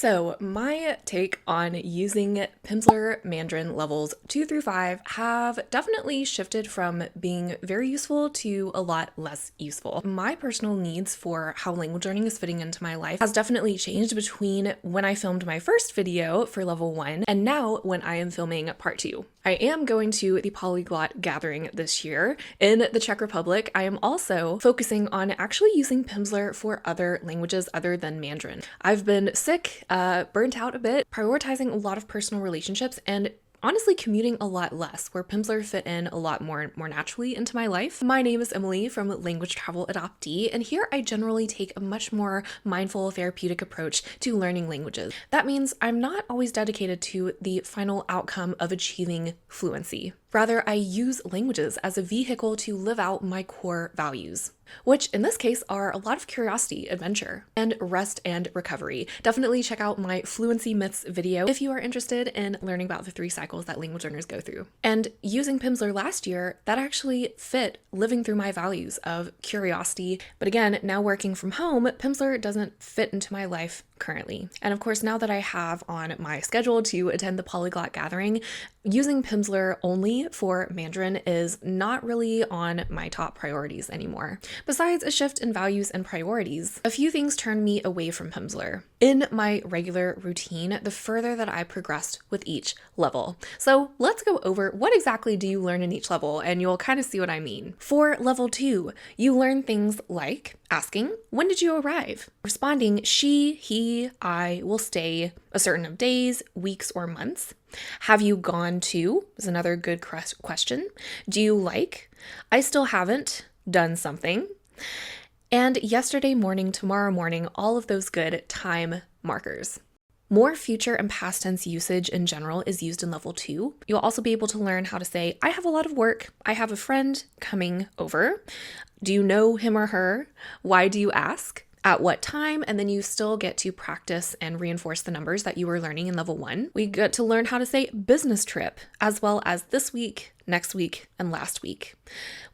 So my take on using Pimsleur Mandarin levels 2 through 5 have definitely shifted from being very useful to a lot less useful. My personal needs for how language learning is fitting into my life has definitely changed between when I filmed my first video for level 1 and now when I am filming part 2. I am going to the Polyglot Gathering this year in the Czech Republic. I am also focusing on actually using Pimsleur for other languages other than Mandarin. I've been sick, burnt out a bit, prioritizing a lot of personal relationships, and honestly commuting a lot less, where Pimsleur fit in a lot more naturally into my life. My name is Emily from Language Travel Adoptee, and here I generally take a much more mindful, therapeutic approach to learning languages. That means I'm not always dedicated to the final outcome of achieving fluency. Rather, I use languages as a vehicle to live out my core values, which in this case are a lot of curiosity, adventure, and rest and recovery. Definitely check out my Fluency Myths video if you are interested in learning about the 3 cycles that language learners go through. And using Pimsleur last year, that actually fit living through my values of curiosity. But again, now working from home, Pimsleur doesn't fit into my life currently. And of course, now that I have on my schedule to attend the Polyglot Gathering, using Pimsleur only for Mandarin is not really on my top priorities anymore. Besides a shift in values and priorities, a few things turned me away from Pimsleur in my regular routine the further that I progressed with each level. So let's go over what exactly do you learn in each level, and you'll kind of see what I mean. For level 2, you learn things like asking, when did you arrive? Responding, she, he, I will stay a certain number of days, weeks, or months. Have you gone to is another good question. Do you like? I still haven't done something. And yesterday morning, tomorrow morning, all of those good time markers. More future and past tense usage in general is used in level 2. You'll also be able to learn how to say, I have a lot of work. I have a friend coming over. Do you know him or her? Why do you ask? At what time? And then you still get to practice and reinforce the numbers that you were learning in level 1. We get to learn how to say business trip, as well as this week, next week, and last week.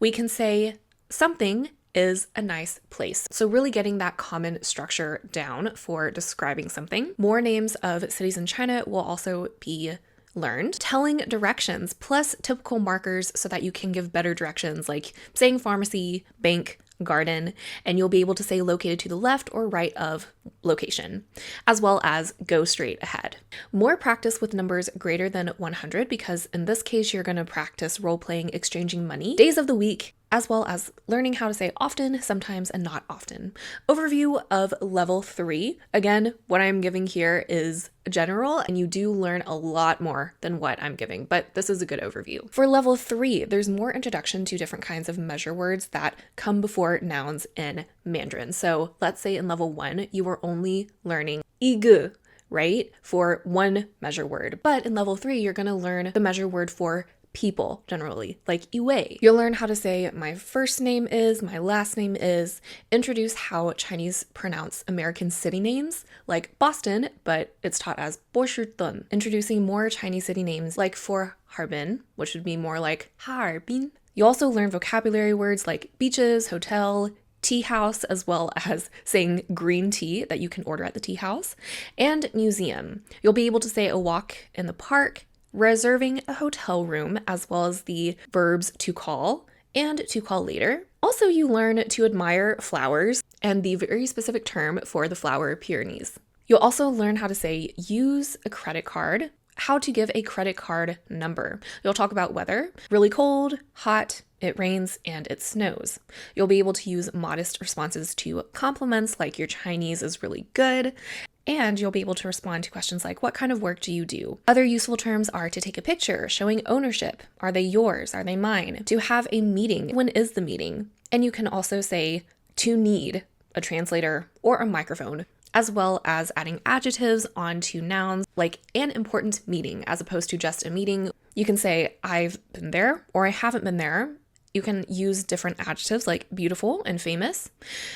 We can say something is a nice place. So really getting that common structure down for describing something. More names of cities in China will also be learned. Telling directions plus typical markers so that you can give better directions, like saying pharmacy, bank, garden, and you'll be able to say located to the left or right of location, as well as go straight ahead. More practice with numbers greater than 100, because in this case, you're going to practice role-playing exchanging money, days of the week, as well as learning how to say often, sometimes, and not often. Overview of level 3. Again, what I'm giving here is general, and you do learn a lot more than what I'm giving, but this is a good overview. For level 3, there's more introduction to different kinds of measure words that come before nouns in Mandarin. So let's say in level 1, you were only learning 一个, right? For one measure word. But in level 3, you're going to learn the measure word for people generally, like 一位. You'll learn how to say my first name is, my last name is, introduce how Chinese pronounce American city names, like Boston, but it's taught as 波士顿. Introducing more Chinese city names, like for Harbin, which would be more like 哈尔滨. You also learn vocabulary words like beaches, hotel, tea house, as well as saying green tea that you can order at the tea house, and museum. You'll be able to say a walk in the park, reserving a hotel room, as well as the verbs to call and to call later. Also, you learn to admire flowers and the very specific term for the flower peonies. You'll also learn how to say use a credit card, how to give a credit card number. You'll talk about weather, really cold, hot, it rains, and it snows. You'll be able to use modest responses to compliments like your Chinese is really good. And you'll be able to respond to questions like, what kind of work do you do? Other useful terms are to take a picture, showing ownership. Are they yours? Are they mine? To have a meeting. When is the meeting? And you can also say to need a translator or a microphone, as well as adding adjectives onto nouns like an important meeting, as opposed to just a meeting. You can say I've been there or I haven't been there. You can use different adjectives like beautiful and famous.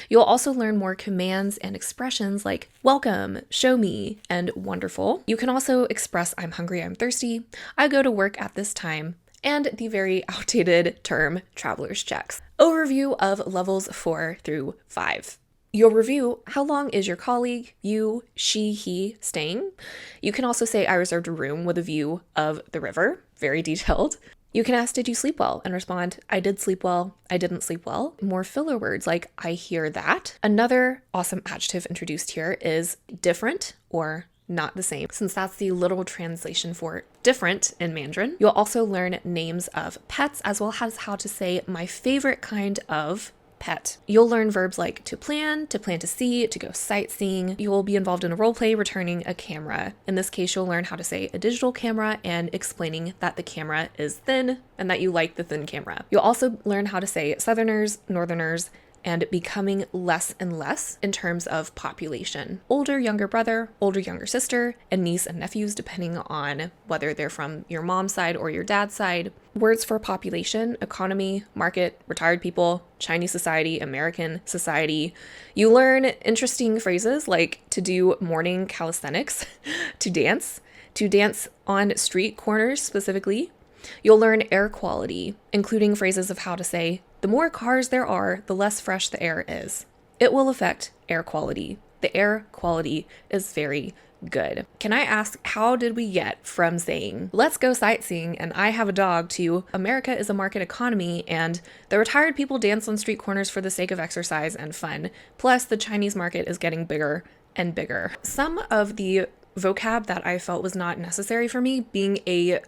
You'll also learn more commands and expressions like welcome, show me, and wonderful. You can also express I'm hungry, I'm thirsty, I go to work at this time, and the very outdated term traveler's checks. Overview of levels 4 through 5. You'll review how long is your colleague, you, she, he staying. You can also say, I reserved a room with a view of the river, very detailed. You can ask, did you sleep well? And respond, I did sleep well, I didn't sleep well. More filler words like, I hear that. Another awesome adjective introduced here is different or not the same, since that's the literal translation for different in Mandarin. You'll also learn names of pets as well as how to say my favorite kind of pet. You'll learn verbs like to plan to see, to go sightseeing. You will be involved in a role play returning a camera. In this case, you'll learn how to say a digital camera and explaining that the camera is thin and that you like the thin camera. You'll also learn how to say Southerners, Northerners, and becoming less and less in terms of population. Older, younger brother, older, younger sister, and niece and nephews, depending on whether they're from your mom's side or your dad's side. Words for population, economy, market, retired people, Chinese society, American society. You learn interesting phrases like to do morning calisthenics, to dance on street corners specifically. You'll learn air quality, including phrases of how to say, the more cars there are, the less fresh the air is. It will affect air quality. The air quality is very good. Can I ask, how did we get from saying, let's go sightseeing and I have a dog, to America is a market economy and the retired people dance on street corners for the sake of exercise and fun, plus the Chinese market is getting bigger and bigger? Some of the vocab that I felt was not necessary for me, being a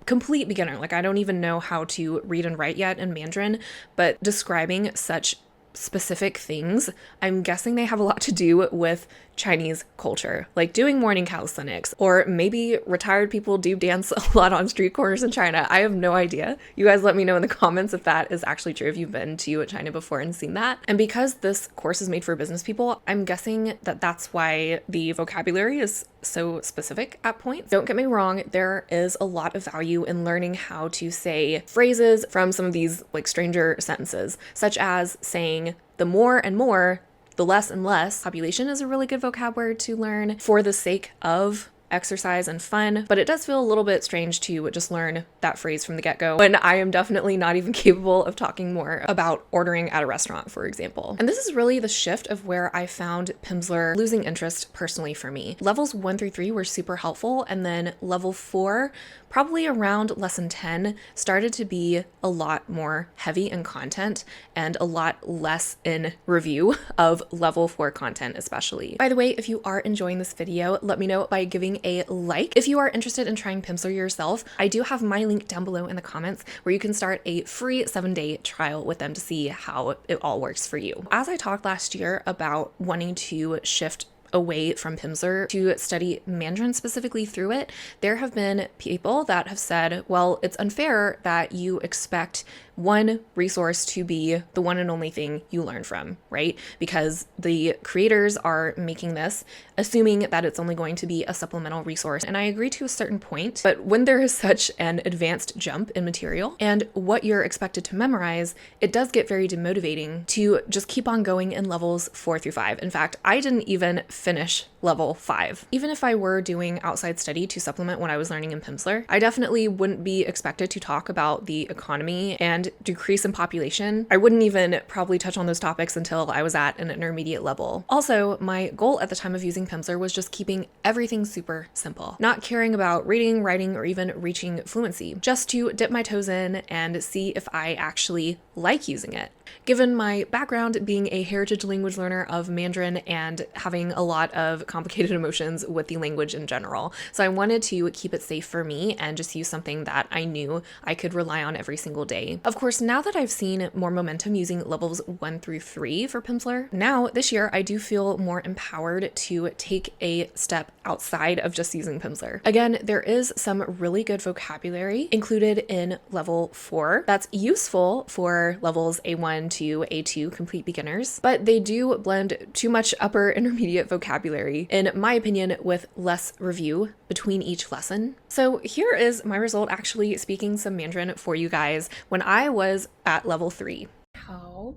complete beginner, like I don't even know how to read and write yet in Mandarin, but describing such specific things, I'm guessing they have a lot to do with Chinese culture, like doing morning calisthenics, or maybe retired people do dance a lot on street corners in China. I have no idea. You guys let me know in the comments if that is actually true, if you've been to China before and seen that. And because this course is made for business people, I'm guessing that that's why the vocabulary is so specific at points. Don't get me wrong, there is a lot of value in learning how to say phrases from some of these like stranger sentences, such as saying the more and more, the less and less. Population is a really good vocab word to learn for the sake of exercise and fun, but it does feel a little bit strange to just learn that phrase from the get-go when I am definitely not even capable of talking more about ordering at a restaurant, for example. And this is really the shift of where I found Pimsleur losing interest personally for me. Levels 1 through 3 were super helpful, and then level 4, probably around lesson 10, started to be a lot more heavy in content and a lot less in review of level 4 content especially. By the way, if you are enjoying this video, let me know by giving a like. If you are interested in trying Pimsleur yourself, I do have my link down below in the comments where you can start a free 7-day trial with them to see how it all works for you. As I talked last year about wanting to shift away from Pimsleur to study Mandarin specifically through it, there have been people that have said, well, it's unfair that you expect one resource to be the one and only thing you learn from, right? Because the creators are making this assuming that it's only going to be a supplemental resource. And I agree to a certain point, but when there is such an advanced jump in material and what you're expected to memorize, it does get very demotivating to just keep on going in levels 4 through 5. In fact, I didn't even finish level 5. Even if I were doing outside study to supplement what I was learning in Pimsleur, I definitely wouldn't be expected to talk about the economy and decrease in population. I wouldn't even probably touch on those topics until I was at an intermediate level. Also, my goal at the time of using Pimsleur was just keeping everything super simple, not caring about reading, writing, or even reaching fluency, just to dip my toes in and see if I actually like using it. Given my background being a heritage language learner of Mandarin and having a lot of complicated emotions with the language in general. So I wanted to keep it safe for me and just use something that I knew I could rely on every single day. Of course, now that I've seen more momentum using levels 1 through 3 for Pimsleur, now this year I do feel more empowered to take a step outside of just using Pimsleur. Again, there is some really good vocabulary included in level 4 that's useful for levels A1 to A2 complete beginners, but they do blend too much upper intermediate vocabulary, in my opinion, with less review between each lesson. So here is my result actually speaking some Mandarin for you guys when I was at level 3. 好，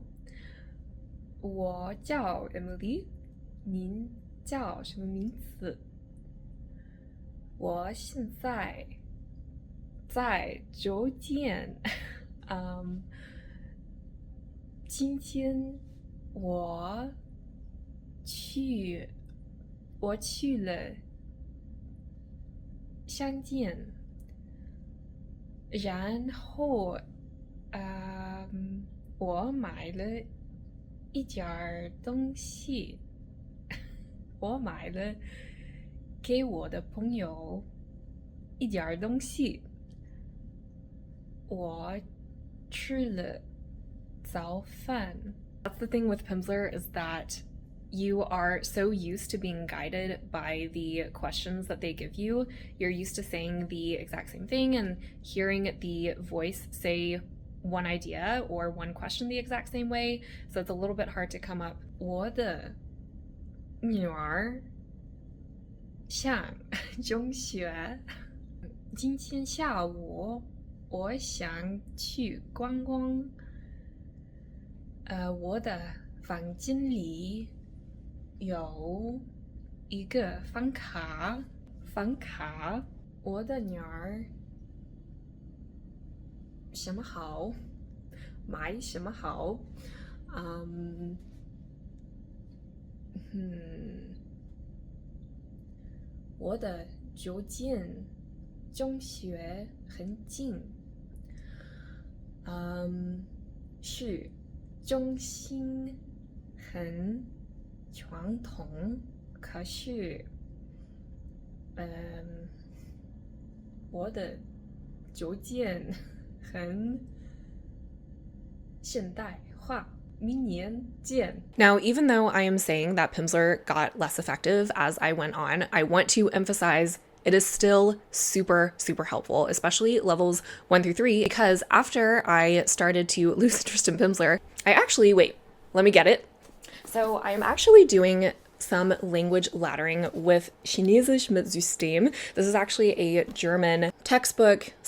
我叫 Emily， 您叫什么名字？我现在在酒店。今天我去，我去了相见，然后我买了一点儿东西，我买了给我的朋友一点儿东西，我吃了早饭。That's the thing with Pimsleur is that you are so used to being guided by the questions that they give you. You're used to saying the exact same thing and hearing the voice say one idea or one question the exact same way, so it's a little bit hard to come up. 我的女儿上中学，今天下午我想去观光。我的房间里有一个房卡，我的女儿什么好？买什么好？我的邮件中学很近，是中心很传统，可是，我的邮件很现代化。明年见。Now, even though I am saying that Pimsleur got less effective as I went on, I want to emphasize it is still super, super helpful, especially levels 1 through 3, because after I started to lose interest in Pimsleur, let me get it. So I'm actually doing some language laddering with Chinesisch mit System. This is actually a German textbook /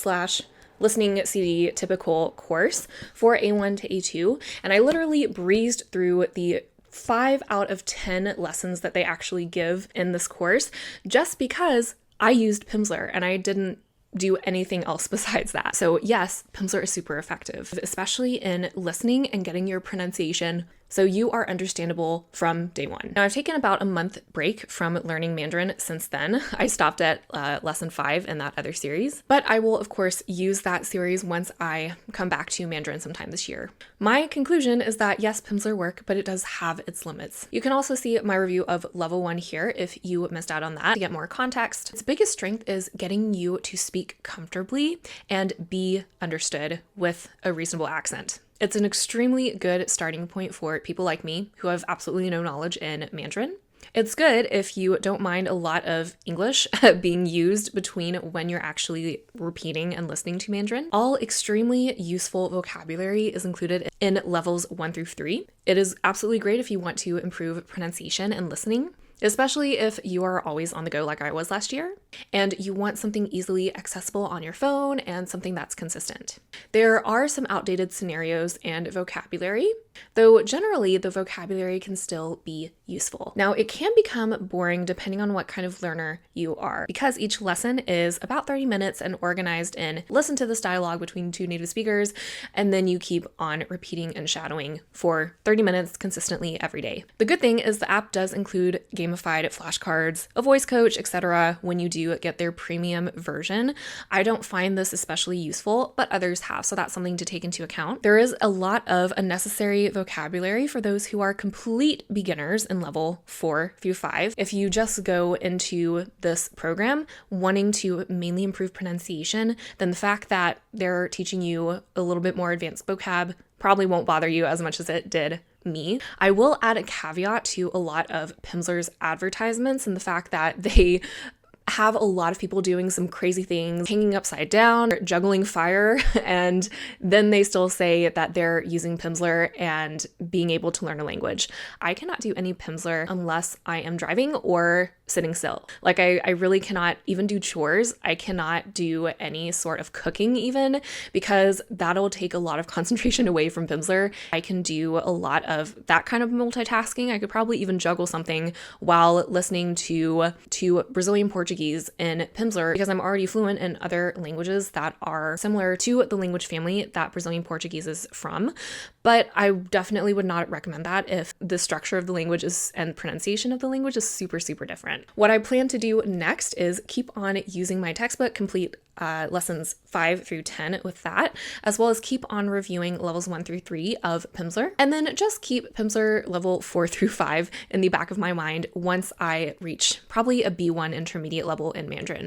listening CD typical course for A1 to A2, and I literally breezed through the 5 out of 10 lessons that they actually give in this course just because I used Pimsleur and I didn't do anything else besides that. So yes, Pimsleur is super effective, especially in listening and getting your pronunciation so you are understandable from day one. Now, I've taken about a month break from learning Mandarin since then. I stopped at lesson 5 in that other series, but I will, of course, use that series once I come back to Mandarin sometime this year. My conclusion is that yes, Pimsleur work, but it does have its limits. You can also see my review of level 1 here if you missed out on that to get more context. Its biggest strength is getting you to speak comfortably and be understood with a reasonable accent. It's an extremely good starting point for people like me who have absolutely no knowledge in Mandarin. It's good if you don't mind a lot of English being used between when you're actually repeating and listening to Mandarin. All extremely useful vocabulary is included in levels 1 through 3. It is absolutely great if you want to improve pronunciation and listening, especially if you are always on the go like I was last year, and you want something easily accessible on your phone and something that's consistent. There are some outdated scenarios and vocabulary, though generally the vocabulary can still be useful. Now, it can become boring depending on what kind of learner you are, because each lesson is about 30 minutes and organized in listen to this dialogue between 2 native speakers, and then you keep on repeating and shadowing for 30 minutes consistently every day. The good thing is the app does include gamified flashcards, a voice coach, etc. when you do get their premium version. I don't find this especially useful, but others have, so that's something to take into account. There is a lot of unnecessary vocabulary for those who are complete beginners in level 4 through 5. If you just go into this program wanting to mainly improve pronunciation, then the fact that they're teaching you a little bit more advanced vocab probably won't bother you as much as it did me. I will add a caveat to a lot of Pimsleur's advertisements and the fact that they have a lot of people doing some crazy things, hanging upside down, juggling fire, and then they still say that they're using Pimsleur and being able to learn a language. I cannot do any Pimsleur unless I am driving or sitting still. Like I really cannot even do chores. I cannot do any sort of cooking even, because that'll take a lot of concentration away from Pimsleur. I can do a lot of that kind of multitasking. I could probably even juggle something while listening to Brazilian Portuguese Portuguese in Pimsleur because I'm already fluent in other languages that are similar to the language family that Brazilian Portuguese is from. But I definitely would not recommend that if the structure of the language and pronunciation of the language is super, super different. What I plan to do next is keep on using my textbook, complete lessons 5 through 10 with that, as well as keep on reviewing levels 1 through 3 of Pimsleur, and then just keep Pimsleur level 4 through 5 in the back of my mind once I reach probably a B1 intermediate level in Mandarin.